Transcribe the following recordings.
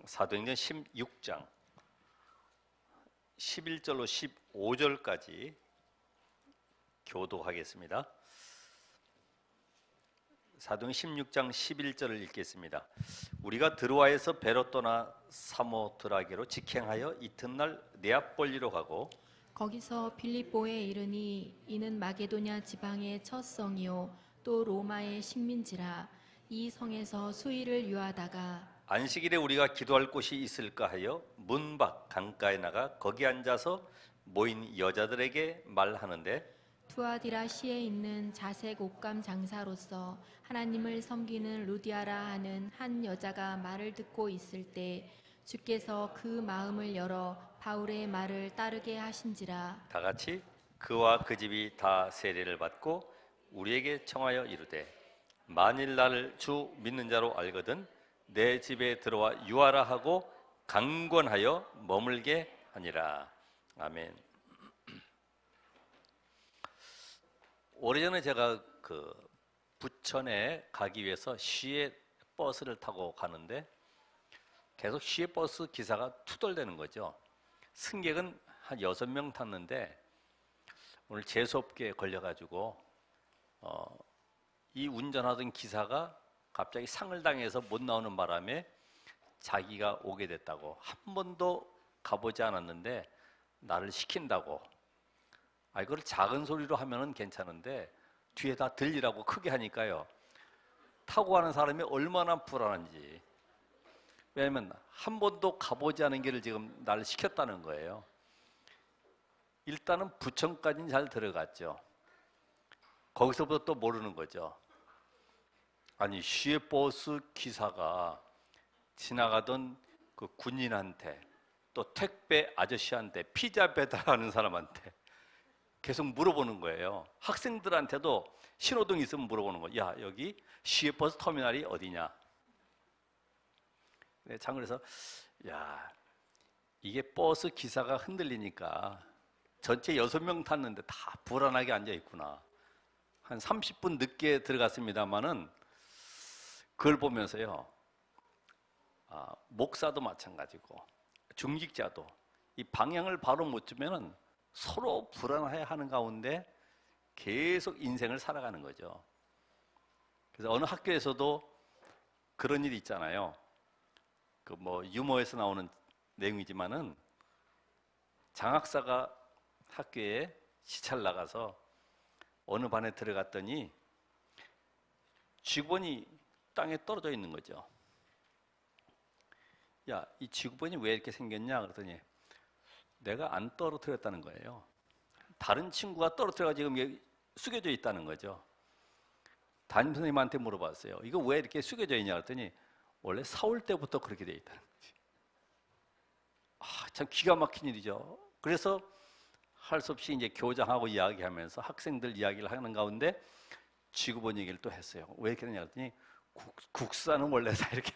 사도행전 16장 11절로 15절까지 교도하겠습니다. 사도행전 16장 11절을 읽겠습니다. 우리가 드로아에서 배로 떠나 사모드라게로 직행하여 이튿날 네아폴리로 가고 거기서 빌립보에 이르니 이는 마게도냐 지방의 첫 성이요 또 로마의 식민지라. 이 성에서 수일을 유하다가 안식일에 우리가 기도할 곳이 있을까 하여 문 밖 강가에 나가 거기 앉아서 모인 여자들에게 말하는데 투아디라시에 있는 자색 옷감 장사로서 하나님을 섬기는 루디아라 하는 한 여자가 말을 듣고 있을 때 주께서 그 마음을 열어 바울의 말을 따르게 하신지라. 다 같이 그와 그 집이 다 세례를 받고 우리에게 청하여 이르되 만일 나를 주 믿는 자로 알거든 내 집에 들어와 유하라 하고 강권하여 머물게 하니라. 아멘. 오래전에 제가 부천에 가기 위해서 시외 버스를 타고 가는데 계속 시외 버스 기사가 투덜대는 거죠. 승객은 한 6명 탔는데 오늘 재수없게 걸려가지고 이 운전하던 기사가 갑자기 상을 당해서 못 나오는 바람에 자기가 오게 됐다고, 한 번도 가보지 않았는데 나를 시킨다고. 이걸 작은 소리로 하면은 괜찮은데 뒤에 다 들리라고 크게 하니까요, 타고 가는 사람이 얼마나 불안한지. 왜냐면 한 번도 가보지 않은 길을 지금 나를 시켰다는 거예요. 일단은 부천까지는 잘 들어갔죠. 거기서부터 또 모르는 거죠. 아니, 시외버스 기사가 지나가던 그 군인한테, 또 택배 아저씨한테, 피자 배달하는 사람한테 계속 물어보는 거예요. 학생들한테도 신호등 있으면 물어보는 거예요. 야, 여기 시외버스 터미널이 어디냐? 네, 참 그래서 야, 이게 버스 기사가 흔들리니까 전체 6명 탔는데 다 불안하게 앉아 있구나. 한 30분 늦게 들어갔습니다만은 그걸 보면서요, 목사도 마찬가지고 중직자도 이 방향을 바로 못 주면은 서로 불안해 하는 가운데 계속 인생을 살아가는 거죠. 그래서 어느 학교에서도 그런 일이 있잖아요. 유머에서 나오는 내용이지만은 장학사가 학교에 시찰 나가서 어느 반에 들어갔더니 직원이 땅에 떨어져 있는 거죠. 야, 이 지구본이 왜 이렇게 생겼냐 그랬더니 내가 안 떨어뜨렸다는 거예요. 다른 친구가 떨어뜨려가지고 지금 숙여져 있다는 거죠. 담임 선생님한테 물어봤어요. 이거 왜 이렇게 숙여져 있냐 그랬더니 원래 사올 때부터 그렇게 돼 있다는 거지. 참 기가 막힌 일이죠. 그래서 할 수 없이 이제 교장하고 이야기하면서 학생들 이야기를 하는 가운데 지구본 얘기를 또 했어요. 왜 이렇게 되냐 그랬더니 국사는 원래 다 이렇게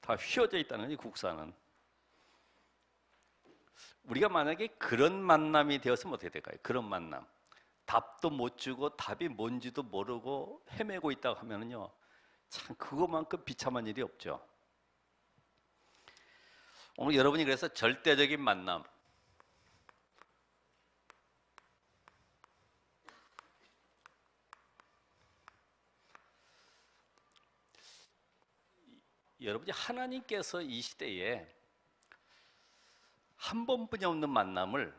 다 휘어져 있다는 거지, 국사는. 우리가 만약에 그런 만남이 되었으면 어떻게 될까요? 그런 만남. 답도 못 주고 답이 뭔지도 모르고 헤매고 있다고 하면은요, 참 그거만큼 비참한 일이 없죠. 오늘 여러분이 그래서 절대적인 만남, 여러분이 하나님께서 이 시대에 한 번뿐이 없는 만남을,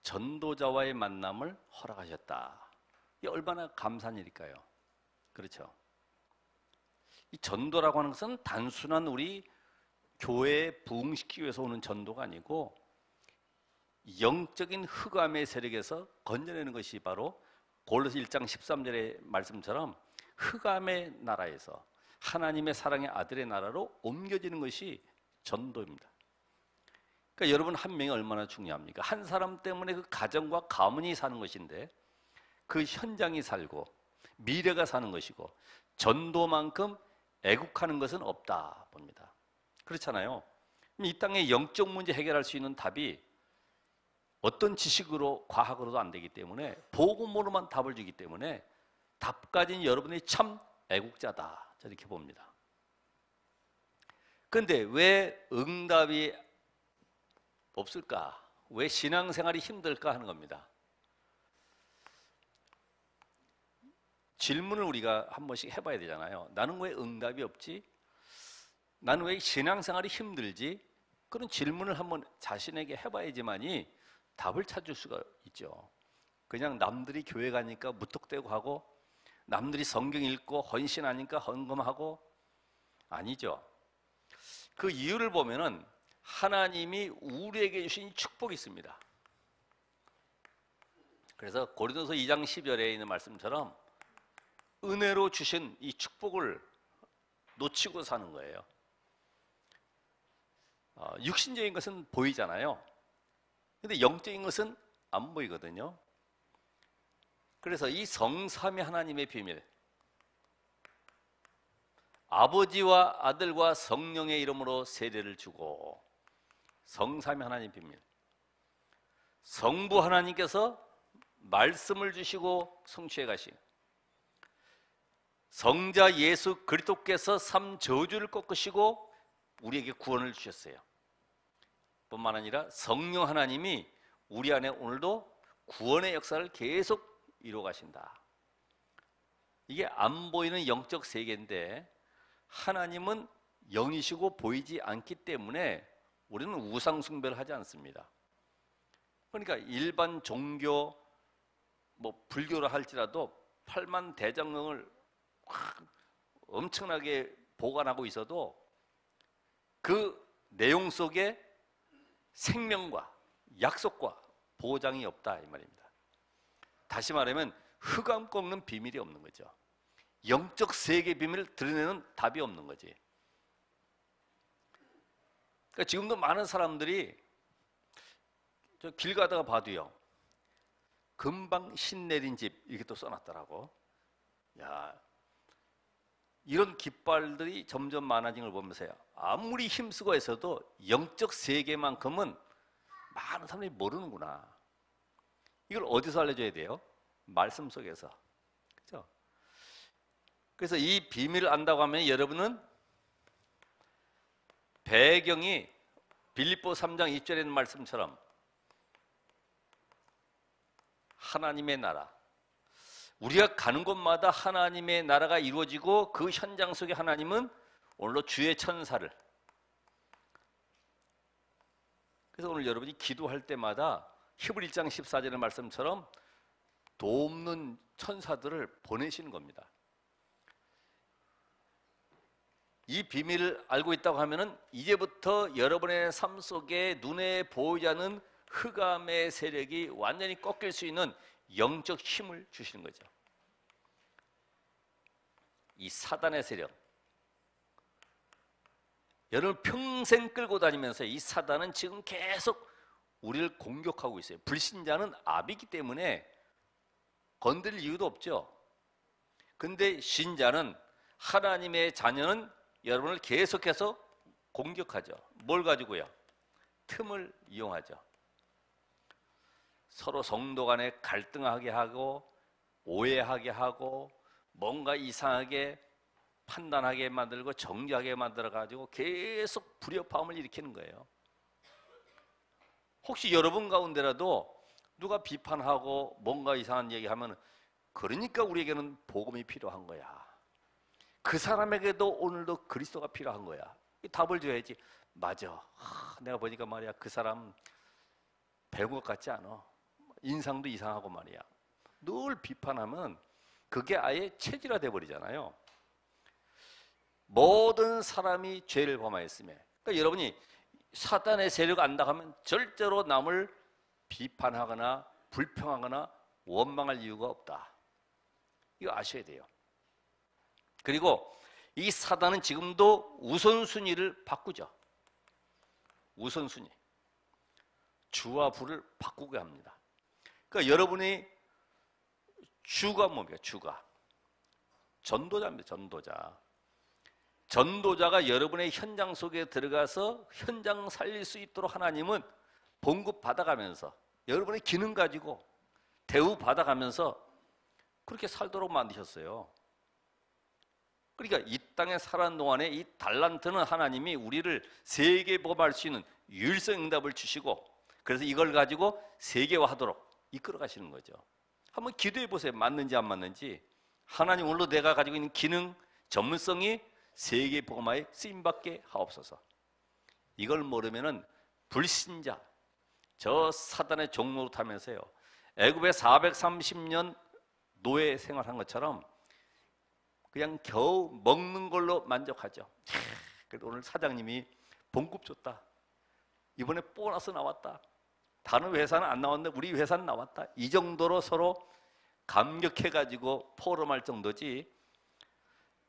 전도자와의 만남을 허락하셨다. 이게 얼마나 감사한 일일까요? 그렇죠? 이 전도라고 하는 것은 단순한 우리 교회에 부흥시키기 위해서 오는 전도가 아니고 영적인 흑암의 세력에서 건져내는 것이 바로 골로새 1장 13절의 말씀처럼 흑암의 나라에서 하나님의 사랑의 아들의 나라로 옮겨지는 것이 전도입니다. 그러니까 여러분 한 명이 얼마나 중요합니까? 한 사람 때문에 그 가정과 가문이 사는 것인데 그 현장이 살고 미래가 사는 것이고 전도만큼 애국하는 것은 없다 봅니다. 그렇잖아요. 이 땅의 영적 문제 해결할 수 있는 답이 어떤 지식으로, 과학으로도 안 되기 때문에 복음으로만 답을 주기 때문에 답 가진 여러분이 참 애국자다, 저렇게 봅니다. 근데 왜 응답이 없을까? 왜 신앙생활이 힘들까 하는 겁니다. 질문을 우리가 한 번씩 해봐야 되잖아요. 나는 왜 응답이 없지? 나는 왜 신앙생활이 힘들지? 그런 질문을 한번 자신에게 해봐야지만이 답을 찾을 수가 있죠. 그냥 남들이 교회 가니까 무턱대고 하고, 남들이 성경 읽고 헌신하니까 헌금하고, 아니죠. 그 이유를 보면은 하나님이 우리에게 주신 축복이 있습니다. 그래서 고린도서 2장 10절에 있는 말씀처럼 은혜로 주신 이 축복을 놓치고 사는 거예요. 육신적인 것은 보이잖아요. 근데 영적인 것은 안 보이거든요. 그래서 이 성삼위 하나님의 비밀, 아버지와 아들과 성령의 이름으로 세례를 주고, 성삼위 하나님 비밀, 성부 하나님께서 말씀을 주시고 성취해 가신 성자 예수 그리스도께서 삼저주를 꺾으시고 우리에게 구원을 주셨어요. 뿐만 아니라 성령 하나님이 우리 안에 오늘도 구원의 역사를 계속 이루어 가신다. 이게 안 보이는 영적 세계인데 하나님은 영이시고 보이지 않기 때문에 우리는 우상 숭배를 하지 않습니다. 그러니까 일반 종교, 불교라 할지라도 8만 대장경을 엄청나게 보관하고 있어도 그 내용 속에 생명과 약속과 보장이 없다 이 말입니다. 다시 말하면 흑암 꺾는 비밀이 없는 거죠. 영적 세계 비밀을 드러내는 답이 없는 거지. 그러니까 지금도 많은 사람들이 저 길 가다가 봐도요, 금방 신 내린 집 이렇게 또 써놨더라고. 야, 이런 깃발들이 점점 많아진 걸 보면서요, 아무리 힘쓰고 해서도 영적 세계만큼은 많은 사람들이 모르는구나. 이걸 어디서 알려줘야 돼요? 말씀 속에서. 그렇죠? 그래서 이 비밀을 안다고 하면 여러분은 배경이 빌립보 3장 2절에 있는 말씀처럼 하나님의 나라, 우리가 가는 곳마다 하나님의 나라가 이루어지고 그 현장 속에 하나님은 오늘도 주의 천사를, 그래서 오늘 여러분이 기도할 때마다 히브리 1장 14절의 말씀처럼 돕는 천사들을 보내시는 겁니다. 이 비밀을 알고 있다고 하면은 이제부터 여러분의 삶 속에 눈에 보이지 않는 흑암의 세력이 완전히 꺾일 수 있는 영적 힘을 주시는 거죠. 이 사단의 세력, 여러분 평생 끌고 다니면서 이 사단은 지금 계속 우리를 공격하고 있어요. 불신자는 압이기 때문에 건드릴 이유도 없죠. 근데 신자는, 하나님의 자녀는 여러분을 계속해서 공격하죠. 뭘 가지고요? 틈을 이용하죠. 서로 성도 간에 갈등하게 하고 오해하게 하고 뭔가 이상하게 판단하게 만들고 정죄하게 만들어가지고 계속 불협화음을 일으키는 거예요. 혹시 여러분 가운데라도 누가 비판하고 뭔가 이상한 얘기하면, 그러니까 우리에게는 복음이 필요한 거야. 그 사람에게도 오늘도 그리스도가 필요한 거야. 이 답을 줘야지. 맞아. 내가 보니까 말이야, 그 사람 배운 것 같지 않아. 인상도 이상하고 말이야. 늘 비판하면 그게 아예 체질화돼 버리잖아요. 모든 사람이 죄를 범하였으며, 그러니까 여러분이 사단의 세력을 안다고 하면 절대로 남을 비판하거나 불평하거나 원망할 이유가 없다. 이거 아셔야 돼요. 그리고 이 사단은 지금도 우선순위를 바꾸죠. 우선순위, 주와 부를 바꾸게 합니다. 그러니까 여러분이 주가 뭡니까? 주가 전도자입니다. 전도자. 전도자가 여러분의 현장 속에 들어가서 현장 살릴 수 있도록 하나님은 봉급 받아가면서 여러분의 기능 가지고 대우 받아가면서 그렇게 살도록 만드셨어요. 그러니까 이 땅에 살아가는 동안에 이 달란트는 하나님이 우리를 세계복음할 수 있는 유일성 응답을 주시고, 그래서 이걸 가지고 세계화하도록 이끌어 가시는 거죠. 한번 기도해 보세요. 맞는지 안 맞는지. 하나님, 오늘도 내가 가지고 있는 기능, 전문성이 세계복음화에 쓰임받게 하옵소서. 이걸 모르면은 불신자, 저 사단의 종로로 타면서요, 애굽에 430년 노예 생활한 것처럼 그냥 겨우 먹는 걸로 만족하죠. 그래도 오늘 사장님이 봉급 줬다, 이번에 보너스 나왔다, 다른 회사는 안 나왔는데 우리 회사는 나왔다, 이 정도로 서로 감격해가지고 포럼할 정도지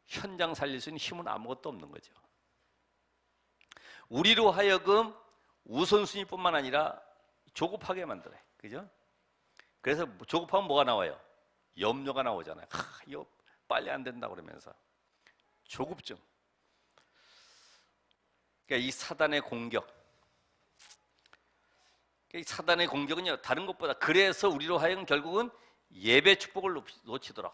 현장 살릴 수 있는 힘은 아무것도 없는 거죠. 우리로 하여금 우선순위뿐만 아니라 조급하게 만들어요. 그죠? 그래서 조급하면 뭐가 나와요? 염려가 나오잖아요. 이거 빨리 안 된다 그러면서 조급증. 그러니까 이 사단의 공격, 이 사단의 공격은요, 다른 것보다, 그래서 우리로 하여금 결국은 예배 축복을 놓치더라.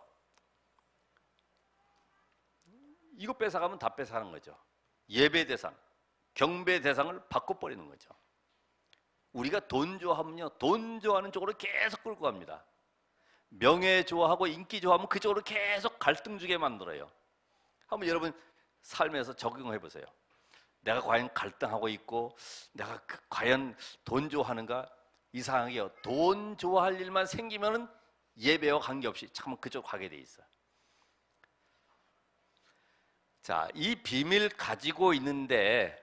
이거 뺏어가면 다 뺏어가는 거죠. 예배 대상, 경배 대상을 바꿔버리는 거죠. 우리가 돈 좋아하면요, 돈 좋아하는 쪽으로 계속 끌고 갑니다. 명예 좋아하고 인기 좋아하면 그쪽으로 계속 갈등 주게 만들어요. 한번 여러분 삶에서 적용해 보세요. 내가 과연 갈등하고 있고, 내가 과연 돈 좋아하는가? 이상하게요, 돈 좋아할 일만 생기면은 예배와 관계없이 참 그쪽 가게 돼 있어요. 자, 이 비밀 가지고 있는데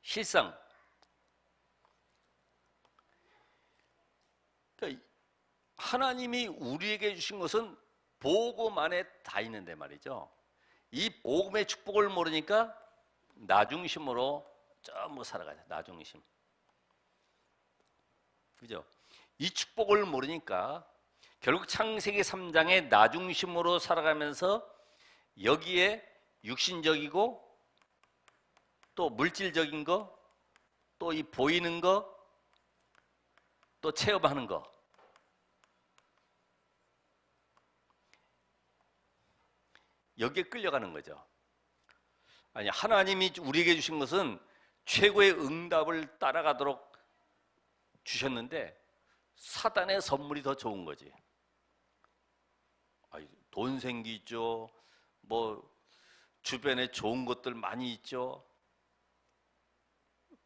실상 그러니까 하나님이 우리에게 주신 것은 복음 안에 다 있는데 말이죠. 이 복음의 축복을 모르니까 나중심으로 전부 살아가죠. 나중심. 그죠? 이 축복을 모르니까 결국 창세기 3장의 나중심으로 살아가면서 여기에 육신적이고 또 물질적인 거, 또 이 보이는 거, 또 체험하는 거, 여기에 끌려가는 거죠. 아니, 하나님이 우리에게 주신 것은 최고의 응답을 따라가도록 주셨는데 사단의 선물이 더 좋은 거지. 돈 생기죠, 뭐 주변에 좋은 것들 많이 있죠.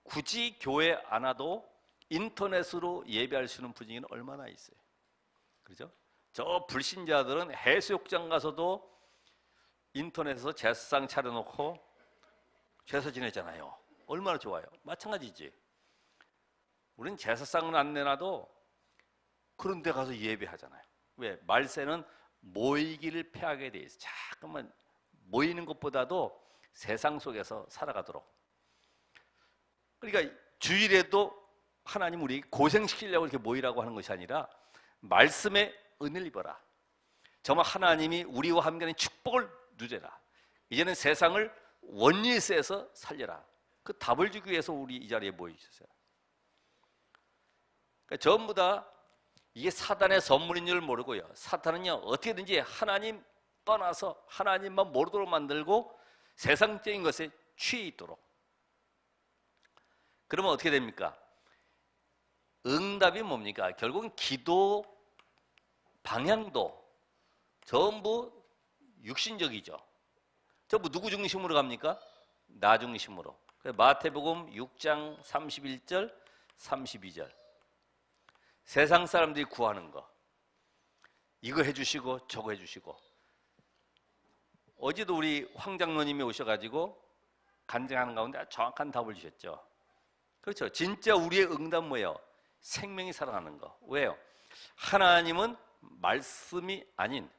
굳이 교회 안 와도 인터넷으로 예배할 수 있는 분위기는 얼마나 있어요. 그렇죠? 저 불신자들은 해수욕장 가서도 인터넷에서 제사상 차려놓고 제사 지내잖아요. 얼마나 좋아요. 마찬가지지. 우린 제사상은 안 내놔도 그런 데 가서 예배하잖아요. 왜? 말세는 모이기를 패하게 돼 있어요. 자꾸만 모이는 것보다도 세상 속에서 살아가도록. 그러니까 주일에도 하나님 우리 고생시키려고 이렇게 모이라고 하는 것이 아니라 말씀에 은혜를 입어라. 정말 하나님이 우리와 함께하는 축복을 누려라. 이제는 세상을 원리에서 살려라. 그 답을 주기 위해서 우리 이 자리에 모여 있었어요. 그러니까 전부 다 이게 사단의 선물인 줄 모르고요. 사탄은요, 어떻게든지 하나님 떠나서 하나님만 모르도록 만들고 세상적인 것에 취해 있도록. 그러면 어떻게 됩니까? 응답이 뭡니까? 결국은 기도 방향도 전부 육신적이죠. 전부 누구 중심으로 갑니까? 나 중심으로. 마태복음 6장 31절, 32절. 세상 사람들이 구하는 거, 이거 해주시고 저거 해주시고. 어제도 우리 황 장로님이 오셔가지고 간증하는 가운데 정확한 답을 주셨죠. 그렇죠. 진짜 우리의 응답 뭐예요? 생명이 살아나는 거. 왜요? 하나님은 말씀이 아닌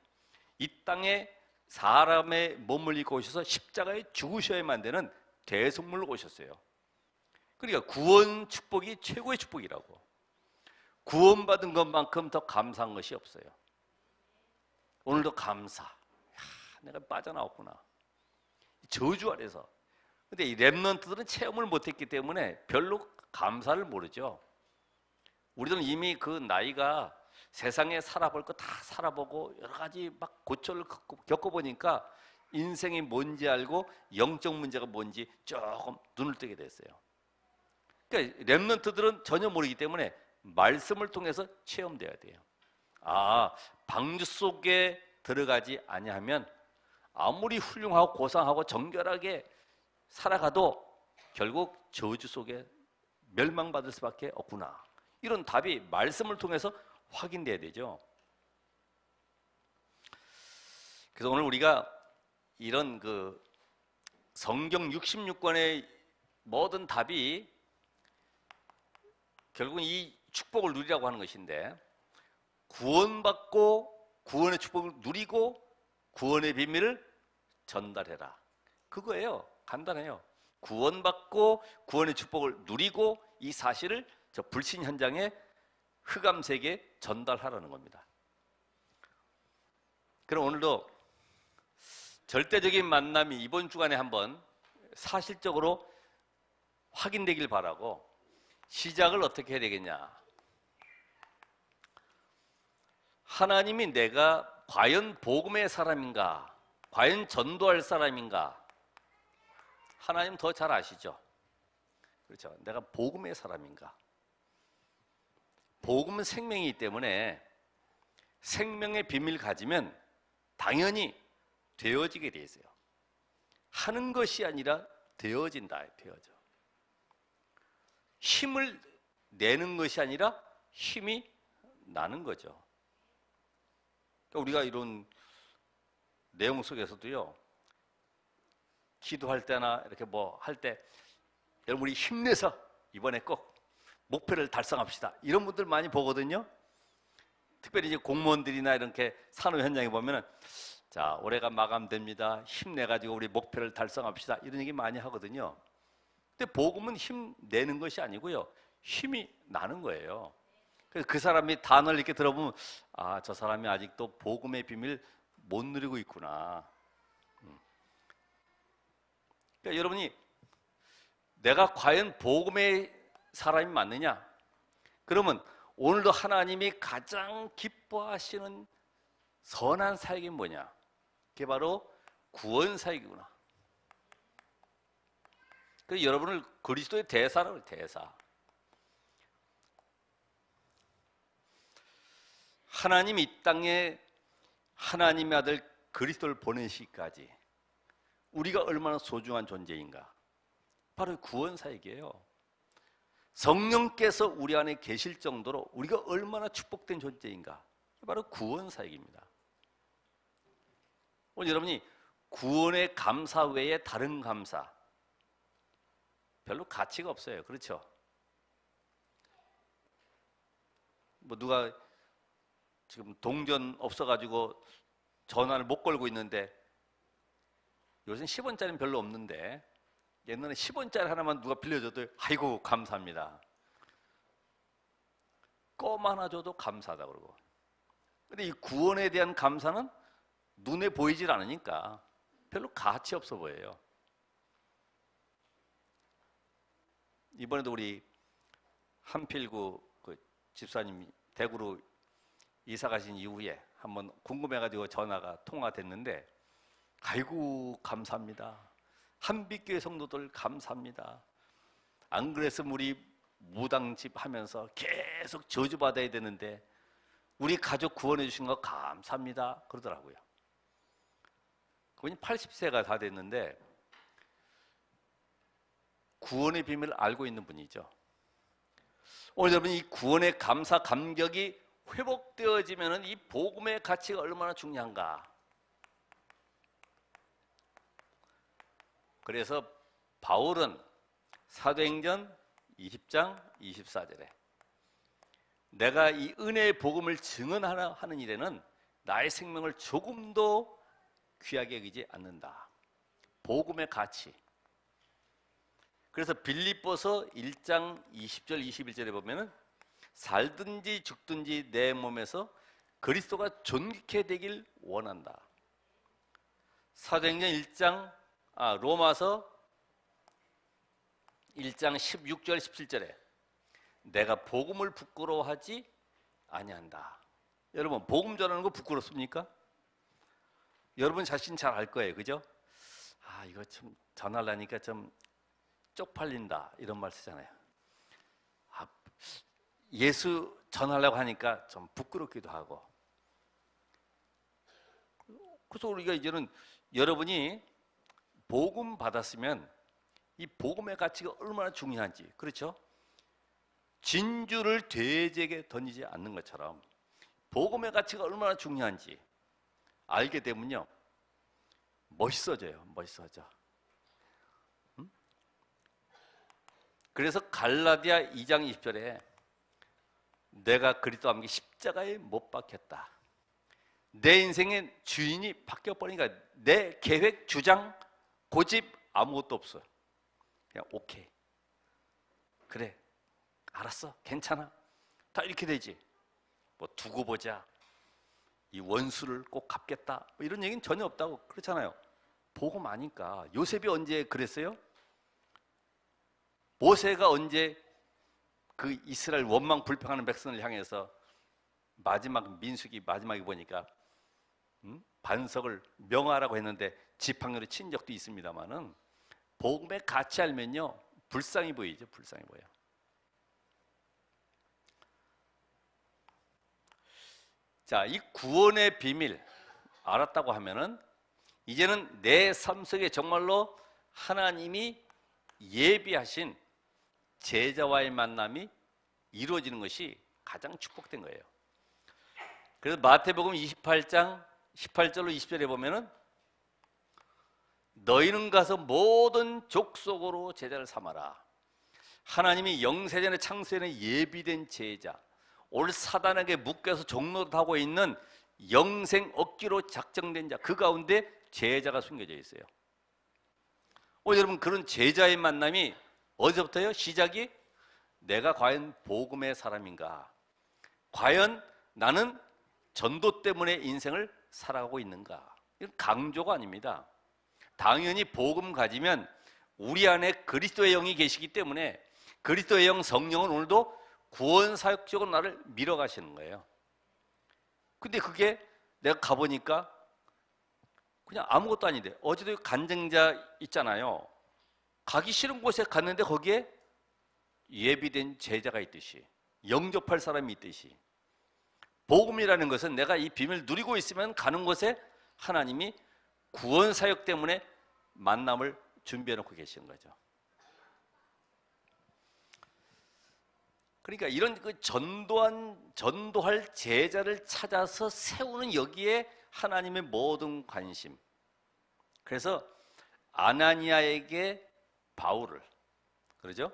이 땅에 사람의 몸을 입고 오셔서 십자가에 죽으셔야만 되는 대속물로 오셨어요. 그러니까 구원 축복이 최고의 축복이라고. 구원받은 것만큼 더 감사한 것이 없어요. 오늘도 감사. 내가 빠져나왔구나. 저주 아래서. 근데 이 렘넌트들은 체험을 못했기 때문에 별로 감사를 모르죠. 우리들은 이미 그 나이가 세상에 살아볼 거 다 살아보고 여러 가지 막 고초를 겪어보니까 인생이 뭔지 알고 영적 문제가 뭔지 조금 눈을 뜨게 됐어요. 그러니까 렘넌트들은 전혀 모르기 때문에 말씀을 통해서 체험돼야 돼요. 아, 방주 속에 들어가지 아니하면 아무리 훌륭하고 고상하고 정결하게 살아가도 결국 저주 속에 멸망받을 수밖에 없구나. 이런 답이 말씀을 통해서 확인돼야 되죠. 그래서 오늘 우리가 이런 그 성경 66권의 모든 답이 결국은 이 축복을 누리라고 하는 것인데, 구원받고 구원의 축복을 누리고 구원의 비밀을 전달해라. 그거예요. 간단해요. 구원받고 구원의 축복을 누리고 이 사실을 저 불신 현장에 흑암세계에 전달하라는 겁니다. 그럼 오늘도 절대적인 만남이 이번 주간에 한번 사실적으로 확인되길 바라고, 시작을 어떻게 해야 되겠냐. 하나님이 내가 과연 복음의 사람인가, 과연 전도할 사람인가, 하나님 더 잘 아시죠? 그렇죠? 내가 복음의 사람인가. 복음은 생명이기 때문에 생명의 비밀 가지면 당연히 되어지게 돼 있어요. 하는 것이 아니라 되어진다. 되어져. 힘을 내는 것이 아니라 힘이 나는 거죠. 그러니까 우리가 이런 내용 속에서도요, 기도할 때나 이렇게 뭐 할 때 여러분 우리 힘내서 이번에 꼭 목표를 달성합시다, 이런 분들 많이 보거든요. 특별히 이제 공무원들이나 이렇게 산업 현장에 보면은 자, 올해가 마감됩니다, 힘내가지고 우리 목표를 달성합시다, 이런 얘기 많이 하거든요. 근데 복음은 힘 내는 것이 아니고요, 힘이 나는 거예요. 그래서 그 사람이 단어를 이렇게 들어보면 아, 저 사람이 아직도 복음의 비밀 못 누리고 있구나. 그러니까 여러분이 내가 과연 복음의 사람이 맞느냐? 그러면 오늘도 하나님이 가장 기뻐하시는 선한 사역이 뭐냐? 그게 바로 구원 사역이구나. 그래서 여러분을 그리스도의 대사라고 해요. 대사. 하나님이 이 땅에 하나님의 아들 그리스도를 보내시기까지 우리가 얼마나 소중한 존재인가. 바로 구원 사역이에요. 성령께서 우리 안에 계실 정도로 우리가 얼마나 축복된 존재인가. 바로 구원 사역입니다. 오늘 여러분이 구원의 감사 외에 다른 감사 별로 가치가 없어요. 그렇죠? 뭐 누가 지금 동전 없어가지고 전화를 못 걸고 있는데, 요새는 10원짜리는 별로 없는데 옛날에 10원짜리 하나만 누가 빌려줘도 아이고 감사합니다. 껌 하나 줘도 감사하다 그러고. 근데 이 구원에 대한 감사는 눈에 보이질 않으니까 별로 가치 없어 보여요. 이번에도 우리 한필구 그 집사님이 대구로 이사 가신 이후에 한번 궁금해가지고 전화가 통화됐는데, 아이고 감사합니다. 한빛교회 성도들 감사합니다. 안 그랬으면 우리 무당집 하면서 계속 저주받아야 되는데 우리 가족 구원해 주신 거 감사합니다 그러더라고요. 그분이 80세가 다 됐는데 구원의 비밀을 알고 있는 분이죠. 오늘 여러분 이 구원의 감사 감격이 회복되어지면 이 복음의 가치가 얼마나 중요한가. 그래서 바울은 사도행전 20장 24절에 내가 이 은혜의 복음을 증언하는 일에는 나의 생명을 조금도 귀하게 여기지 않는다. 복음의 가치. 그래서 빌립보서 1장 20절 21절에 보면은 살든지 죽든지 내 몸에서 그리스도가 존귀케 되길 원한다. 사도행전 1장 로마서 1장 16절 17절에 내가 복음을 부끄러워하지 아니한다. 여러분 복음 전하는 거 부끄럽습니까? 여러분 자신 잘 알 거예요, 그죠? 아, 이거 좀 전하려니까 좀 쪽팔린다 이런 말 쓰잖아요. 아, 예수 전하려고 하니까 좀 부끄럽기도 하고. 그래서 우리가 이제는 여러분이 복음 받았으면 이 복음의 가치가 얼마나 중요한지, 그렇죠? 진주를 돼지에게 던지지 않는 것처럼 복음의 가치가 얼마나 중요한지 알게 되면요, 멋있어져요. 멋있어져. 그래서 갈라디아 2장 20절에 내가 그리스도와 함께 십자가에 못 박혔다. 내 인생의 주인이 바뀌어버리니까 내 계획, 주장, 고집 아무것도 없어. 그냥 오케이. 그래. 알았어. 괜찮아. 다 이렇게 되지. 뭐 두고 보자. 이 원수를 꼭 갚겠다. 뭐 이런 얘기는 전혀 없다고. 그렇잖아요. 복음 아니까. 요셉이 언제 그랬어요? 모세가 언제 그 이스라엘 원망 불평하는 백성을 향해서 마지막 민수기 마지막에 보니까 반석을 명하라고 했는데 지팡이로 친 적도 있습니다만은 복음의 가치 알면요 불쌍히 보이죠. 불쌍히 보여. 자, 이 구원의 비밀 알았다고 하면은 이제는 내 삶 속에 정말로 하나님이 예비하신 제자와의 만남이 이루어지는 것이 가장 축복된 거예요. 그래서 마태복음 28장 18절로 20절에 보면은 너희는 가서 모든 족속으로 제자를 삼아라. 하나님이 영세전에 창세전에 예비된 제자, 올 사단에게 묶여서 종노릇하고 있는 영생 얻기로 작정된 자, 그 가운데 제자가 숨겨져 있어요. 여러분 그런 제자의 만남이 어디서부터요? 시작이 내가 과연 복음의 사람인가? 과연 나는 전도 때문에 인생을 살아가고 있는가? 이건 강조가 아닙니다. 당연히 복음 가지면 우리 안에 그리스도의 영이 계시기 때문에 그리스도의 영 성령은 오늘도 구원 사역적으로 나를 밀어가시는 거예요. 근데 그게 내가 가보니까 그냥 아무것도 아닌데, 어제도 간증자 있잖아요. 가기 싫은 곳에 갔는데 거기에 예비된 제자가 있듯이, 영접할 사람이 있듯이, 복음이라는 것은 내가 이 비밀을 누리고 있으면 가는 곳에 하나님이 구원 사역 때문에 만남을 준비해 놓고 계시는 거죠. 그러니까 이런 그 전도할 제자를 찾아서 세우는 여기에 하나님의 모든 관심. 그래서 아나니아에게 바울을, 그러죠?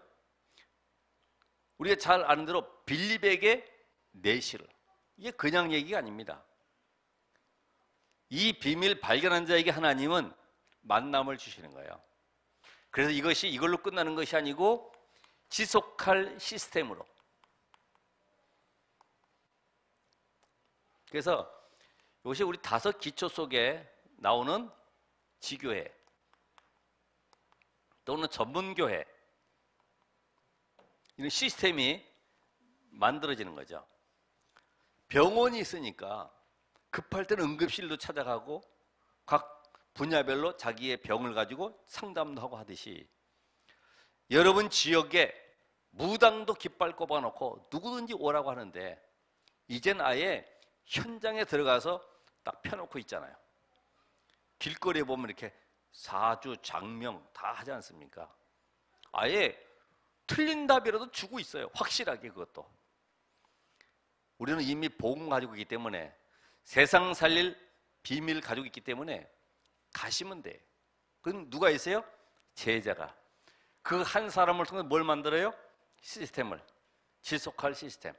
우리가 잘 아는 대로 빌립에게 내시를, 이게 그냥 얘기가 아닙니다. 이 비밀 발견한 자에게 하나님은 만남을 주시는 거예요. 그래서 이것이 이걸로 끝나는 것이 아니고 지속할 시스템으로. 그래서 이것이 우리 5 기초 속에 나오는 지교회 또는 전문교회, 이런 시스템이 만들어지는 거죠. 병원이 있으니까 급할 때는 응급실도 찾아가고 각 분야별로 자기의 병을 가지고 상담도 하고 하듯이, 여러분 지역에 무당도 깃발 꼽아놓고 누구든지 오라고 하는데 이젠 아예 현장에 들어가서 딱 펴놓고 있잖아요. 길거리에 보면 이렇게 사주, 장명 다 하지 않습니까? 아예 틀린 답이라도 주고 있어요. 확실하게. 그것도 우리는 이미 복음 가지고 있기 때문에, 세상 살릴 비밀 가지고 있기 때문에 가시면 돼. 그럼 누가 있어요? 제자가. 그 한 사람을 통해 뭘 만들어요? 시스템을. 지속할 시스템.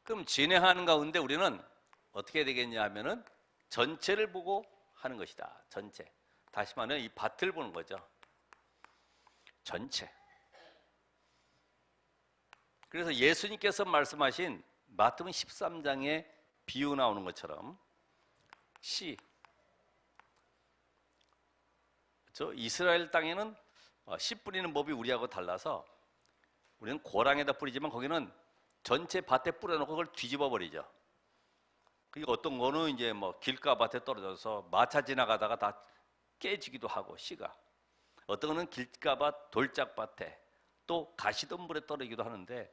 그럼 진행하는 가운데 우리는 어떻게 되겠냐 하면은 전체를 보고 하는 것이다. 전체. 다시 말하면 이 밭을 보는 거죠. 전체. 그래서 예수님께서 말씀하신 마태복음 13장에 비유 나오는 것처럼 씨, 저 이스라엘 땅에는 씨 뿌리는 법이 우리하고 달라서 우리는 고랑에다 뿌리지만 거기는 전체 밭에 뿌려놓고 그걸 뒤집어 버리죠. 그리고 어떤 거는 이제 뭐 길가 밭에 떨어져서 마차 지나가다가 다 깨지기도 하고 씨가, 어떤 거는 길가밭 돌짝밭에 또 가시덤불에 떨어지기도 하는데,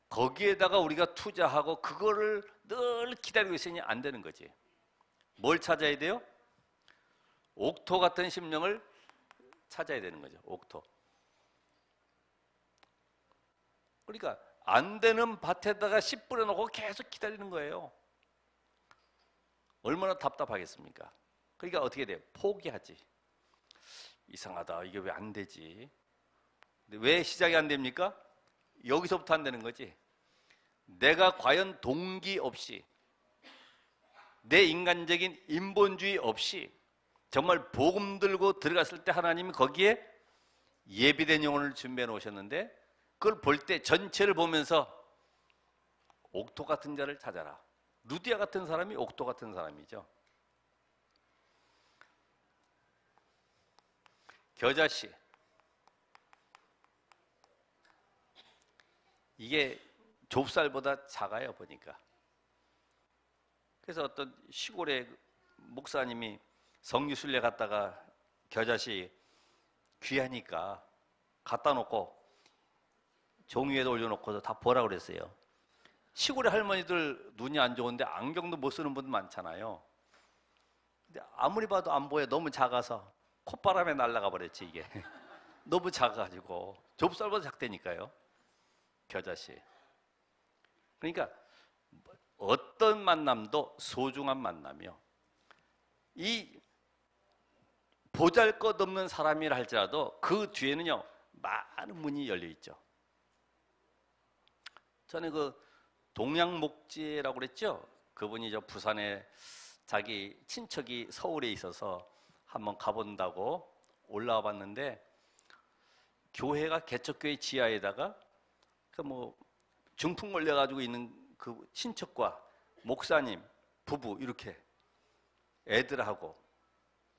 거기에다가 우리가 투자하고 그거를 늘 기다리고 있으니 안 되는 거지. 뭘 찾아야 돼요? 옥토 같은 심령을 찾아야 되는 거죠. 옥토. 그러니까 안 되는 밭에다가 씨 뿌려놓고 계속 기다리는 거예요. 얼마나 답답하겠습니까? 그러니까 어떻게 돼요? 포기하지. 이상하다, 이게 왜 안 되지? 근데 왜 시작이 안 됩니까? 여기서부터 안 되는 거지. 내가 과연 동기 없이, 내 인간적인 인본주의 없이 정말 복음 들고 들어갔을 때 하나님이 거기에 예비된 영혼을 준비해 놓으셨는데, 그걸 볼 때 전체를 보면서 옥토 같은 자를 찾아라. 루디아 같은 사람이 옥토 같은 사람이죠. 겨자씨, 이게 좁쌀보다 작아요 보니까. 그래서 어떤 시골에 목사님이 성지순례 갔다가 겨자씨 귀하니까 갖다 놓고 종이 위에다 올려놓고서 다 보라고 그랬어요. 시골의 할머니들 눈이 안 좋은데 안경도 못 쓰는 분들 많잖아요. 근데 아무리 봐도 안 보여. 너무 작아서 콧바람에 날아가 버렸지 이게. 너무 작아가지고. 좁쌀보다 작다니까요, 겨자씨. 그러니까 어떤 만남도 소중한 만남이요, 이 보잘것없는 사람이라 할지라도 그 뒤에는요 많은 문이 열려 있죠. 전에 그 동양목지라고 그랬죠. 그분이 저 부산에 자기 친척이 서울에 있어서 한번 가본다고 올라와 봤는데, 교회가 개척교회 지하에다가 그 뭐 중풍 걸려가지고 있는 그 친척과 목사님 부부 이렇게 애들하고,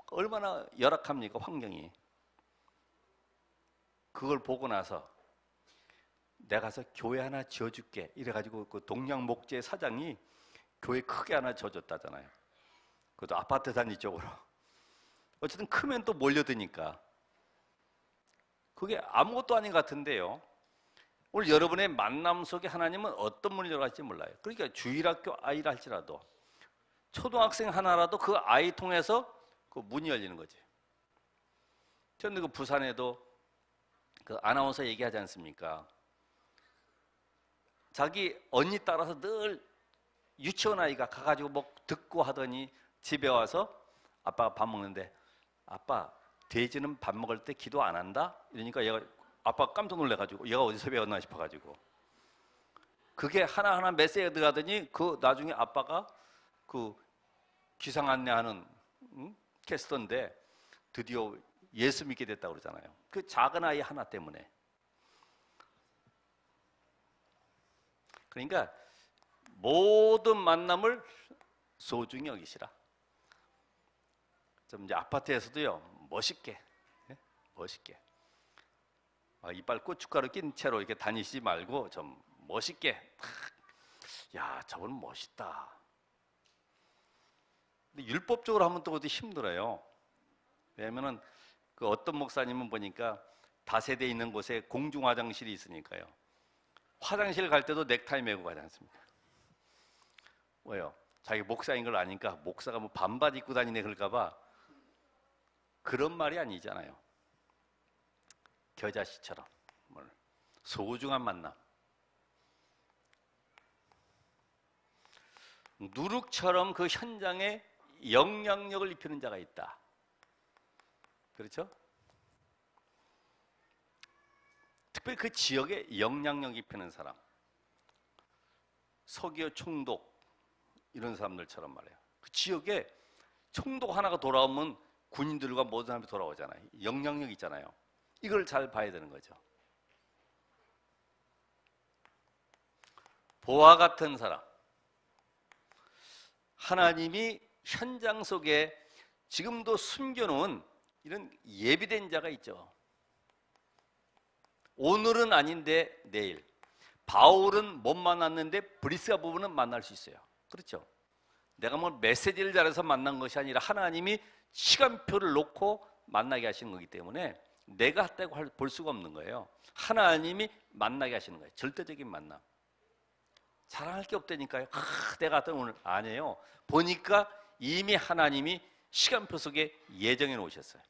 얼마나 열악합니까 환경이. 그걸 보고 나서 내가 가서 교회 하나 지어줄게 이래가지고 그 동양목재 사장이 교회 크게 하나 지어줬다잖아요. 그것도 아파트 단지 쪽으로. 어쨌든 크면 또 몰려드니까 그게 아무것도 아닌 것 같은데요, 오늘 여러분의 만남 속에 하나님은 어떤 문을 열어갈지 몰라요. 그러니까 주일학교 아이라 할지라도 초등학생 하나라도 그 아이 통해서 그 문이 열리는 거지. 저는 그 부산에도 그 아나운서 얘기하지 않습니까? 자기 언니 따라서 늘 유치원 아이가 가가지고 뭐 듣고 하더니 집에 와서 아빠가 밥 먹는데, 아빠 돼지는 밥 먹을 때 기도 안 한다? 이러니까 얘가, 아빠가 깜짝 놀래가지고 얘가 어디서 배웠나 싶어가지고 그게 하나하나 메시지가 들어가더니 그 나중에 아빠가 그 기상 안내하는 캐스터인데 드디어 예수 믿게 됐다고 그러잖아요. 그 작은 아이 하나 때문에. 그러니까 모든 만남을 소중히 여기시라. 좀 이제 아파트에서도요 멋있게, 멋있게 이빨 고춧가루 낀 채로 이렇게 다니시지 말고 좀 멋있게, 야 저분 멋있다. 근데 율법적으로 하면 또 그것도 힘들어요. 왜냐면은 그 어떤 목사님은 보니까 다세대 있는 곳에 공중 화장실이 있으니까요, 화장실 갈 때도 넥타이 메고 가지 않습니까? 왜요? 자기 목사인 걸 아니까 목사가 뭐 반바지 입고 다니네 그럴까봐. 그런 말이 아니잖아요. 겨자씨처럼 소중한 만남. 누룩처럼 그 현장에 영향력을 입히는 자가 있다. 그렇죠? 특별히 그 지역에 영향력 입히는 사람, 서기어 총독 이런 사람들처럼 말이에요. 그 지역에 총독 하나가 돌아오면 군인들과 모든 사람이 돌아오잖아요. 영향력 있잖아요. 이걸 잘 봐야 되는 거죠. 보화 같은 사람, 하나님이 현장 속에 지금도 숨겨놓은 이런 예비된 자가 있죠. 오늘은 아닌데 내일. 바울은 못 만났는데 브리스가 부부는 만날 수 있어요. 그렇죠? 내가 뭐 메시지를 잘해서 만난 것이 아니라 하나님이 시간표를 놓고 만나게 하시는 거기 때문에 내가 했다고 볼 수가 없는 거예요. 하나님이 만나게 하시는 거예요. 절대적인 만남. 자랑할 게 없다니까요. 내가 했던 오늘 아니에요. 보니까 이미 하나님이 시간표 속에 예정해 놓으셨어요.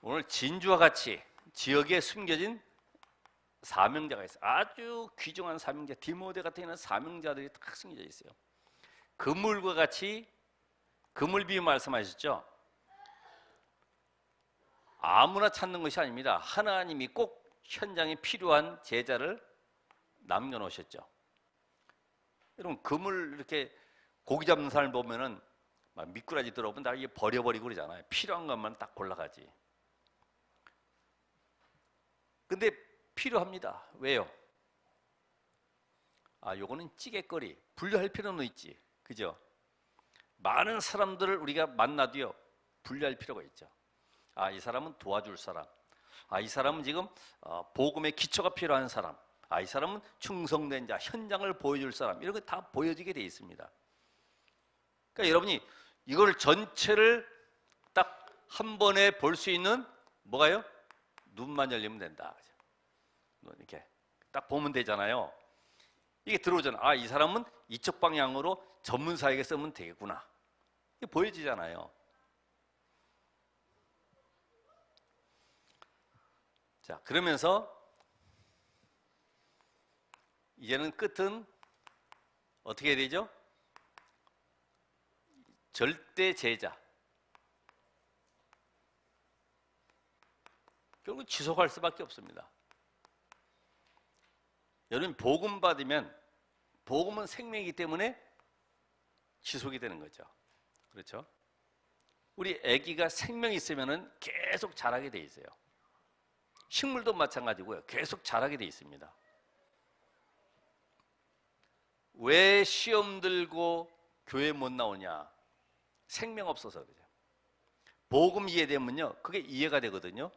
오늘 진주와 같이 지역에 숨겨진 사명자가 있어요. 아주 귀중한 사명자, 디모데 같은 이런 사명자들이 딱 숨겨져 있어요. 그물과 같이, 그물 비유 말씀하셨죠? 아무나 찾는 것이 아닙니다. 하나님이 꼭 현장에 필요한 제자를 남겨놓으셨죠. 여러분, 그물 이렇게 고기 잡는 사람을 보면은 막 미꾸라지 들어오면 다 이게 버려버리고 그러잖아요. 필요한 것만 딱 골라가지. 근데 필요합니다. 왜요? 요거는 찌개거리, 분류할 필요는 있지. 그죠? 많은 사람들을 우리가 만나도요, 분류할 필요가 있죠. 이 사람은 도와줄 사람. 이 사람은 지금 복음의 기초가 필요한 사람. 이 사람은 충성된 자, 현장을 보여줄 사람. 이런 거 다 보여지게 돼 있습니다. 그러니까 여러분이 이걸 전체를 딱 한 번에 볼 수 있는 뭐가요? 눈만 열리면 된다. 이렇게 딱 보면 되잖아요. 이게 들어오잖아. 이 사람은 이쪽 방향으로 전문사에게 쓰면 되겠구나. 이게 보여지잖아요. 자, 그러면서 이제는 끝은 어떻게 해야 되죠? 절대 제자. 결국 지속할 수밖에 없습니다. 여러분, 복음 받으면, 복음은 생명이기 때문에 지속이 되는 거죠. 그렇죠? 우리 아기가 생명이 있으면 계속 자라게 돼 있어요. 식물도 마찬가지고요. 계속 자라게 돼 있습니다. 왜 시험 들고 교회 못 나오냐? 생명 없어서 그죠. 복음 이해되면요, 그게 이해가 되거든요.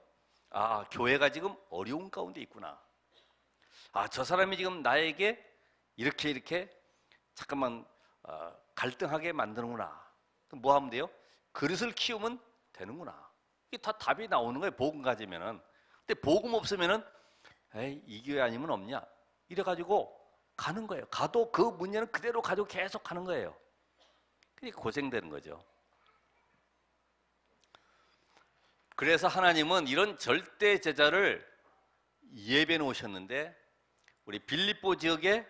교회가 지금 어려운 가운데 있구나. 저 사람이 지금 나에게 이렇게 잠깐만 갈등하게 만드는구나. 그럼 뭐 하면 돼요? 그릇을 키우면 되는구나. 이게 다 답이 나오는 거예요. 복음 가지면은. 근데 복음 없으면은 이 교회 아니면 없냐? 이래가지고 가는 거예요. 가도 그 문제는 그대로 가지고 계속 가는 거예요. 그러니까 고생되는 거죠. 그래서 하나님은 이런 절대 제자를 예배해 놓으셨는데, 우리 빌립보 지역에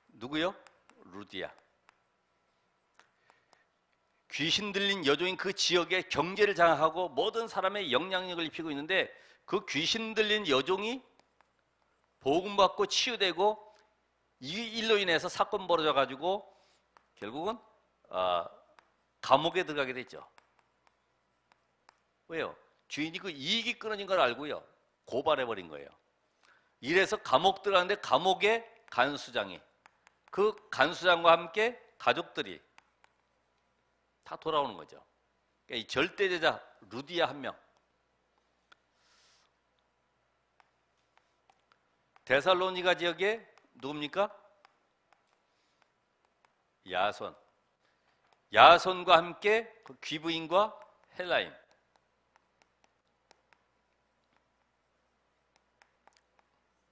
누구요? 루디아. 귀신 들린 여종인 그 지역의 경제를 장악하고 모든 사람의 영향력을 입히고 있는데, 그 귀신 들린 여종이 복음 받고 치유되고 이 일로 인해서 사건 벌어져 가지고 결국은 감옥에 들어가게 됐죠. 왜요? 주인이 그 이익이 끊어진 걸 알고요, 고발해버린 거예요. 이래서 감옥 들어가는데 감옥의 간수장이, 그 간수장과 함께 가족들이 다 돌아오는 거죠. 그러니까 이 절대제자 루디아 한 명. 데살로니가 지역에 누굽니까? 야손. 야손과 함께 그 귀부인과 헬라인.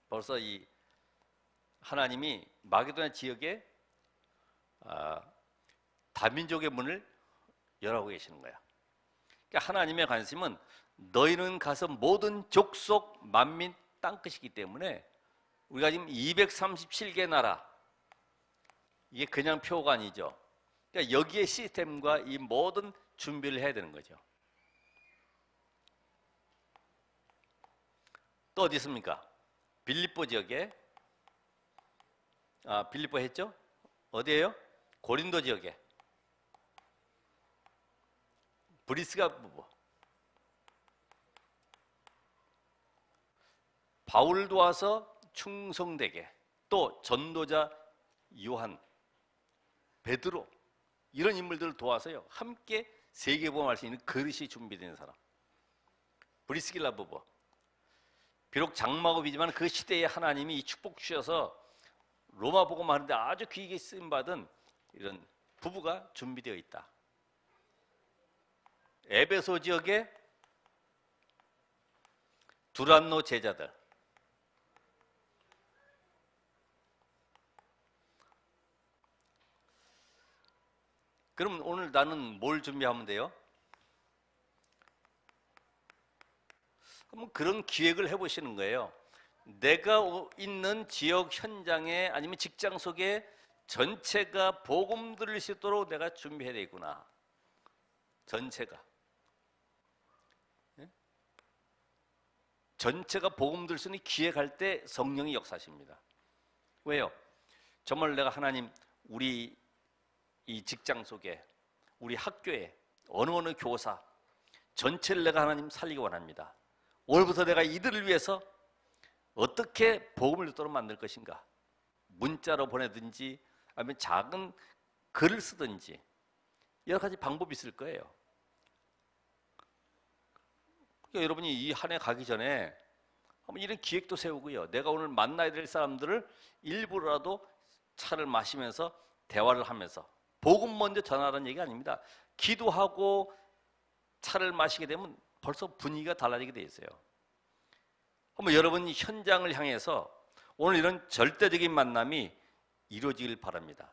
벌써 이 하나님이 마게도냐 지역에 다민족의 문을 열어가고 계시는 거야. 그러니까 하나님의 관심은 너희는 가서 모든 족속, 만민, 땅끝이기 때문에 우리가 지금 237개 나라, 이게 그냥 표가 아니죠. 그러니까 여기에 시스템과 이 모든 준비를 해야 되는 거죠. 또 어디 있습니까? 빌립보 지역에, 빌립보 했죠? 어디예요? 고린도 지역에 브리스가 부부. 바울 도와서 충성되게, 또 전도자 요한, 베드로, 이런 인물들을 도와서요 함께 세계복음할 수 있는 그릇이 준비된 사람. 브리스길라 부부. 비록 장마급이지만 그 시대에 하나님이 이 축복 주셔서 로마 복음 하는데 아주 귀하게 쓰임 받은 이런 부부가 준비되어 있다. 에베소 지역의 두란노 제자들. 그럼 오늘 나는 뭘 준비하면 돼요? 한번 그런 기획을 해보시는 거예요. 내가 있는 지역 현장에 아니면 직장 속에 전체가 복음 들을 수 있도록 내가 준비해야 되구나. 전체가. 전체가 복음 들을 수 있는 기획할 때 성령이 역사하십니다. 왜요? 정말 내가 하나님 우리 이 직장 속에 우리 학교에 어느 교사 전체를 내가 하나님 살리기 원합니다. 오늘부터 내가 이들을 위해서 어떻게 복음을 듣도록 만들 것인가? 문자로 보내든지 아니면 작은 글을 쓰든지 여러 가지 방법이 있을 거예요. 그러니까 여러분이 이 한 해 가기 전에 한번 이런 기획도 세우고요. 내가 오늘 만나야 될 사람들을 일부라도 차를 마시면서 대화를 하면서 복음 먼저 전하라는 얘기가 아닙니다. 기도하고 차를 마시게 되면 벌써 분위기가 달라지게 돼 있어요. 한번 여러분이 현장을 향해서 오늘 이런 절대적인 만남이 이루어지길 바랍니다.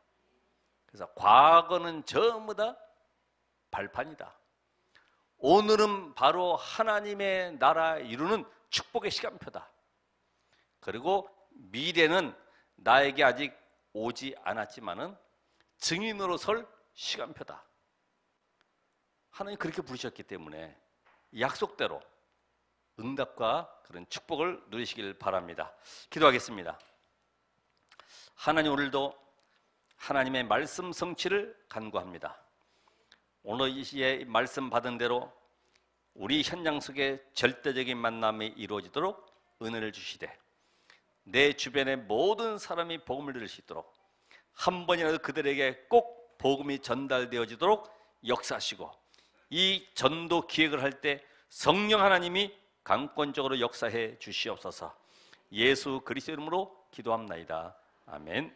그래서 과거는 전부 다 발판이다. 오늘은 바로 하나님의 나라 이루는 축복의 시간표다. 그리고 미래는 나에게 아직 오지 않았지만은 증인으로 설 시간표다. 하나님 그렇게 부르셨기 때문에 약속대로 응답과 그런 축복을 누리시길 바랍니다. 기도하겠습니다. 하나님, 오늘도 하나님의 말씀 성취를 간구합니다. 오늘 이 시에 말씀 받은 대로 우리 현장 속에 절대적인 만남이 이루어지도록 은혜를 주시되 내 주변의 모든 사람이 복음을 들을 수 있도록 한 번이라도 그들에게 꼭 복음이 전달되어지도록 역사하시고 이 전도 기획을 할 때 성령 하나님이 강권적으로 역사해 주시옵소서. 예수 그리스도 이름으로 기도합나이다. 아멘.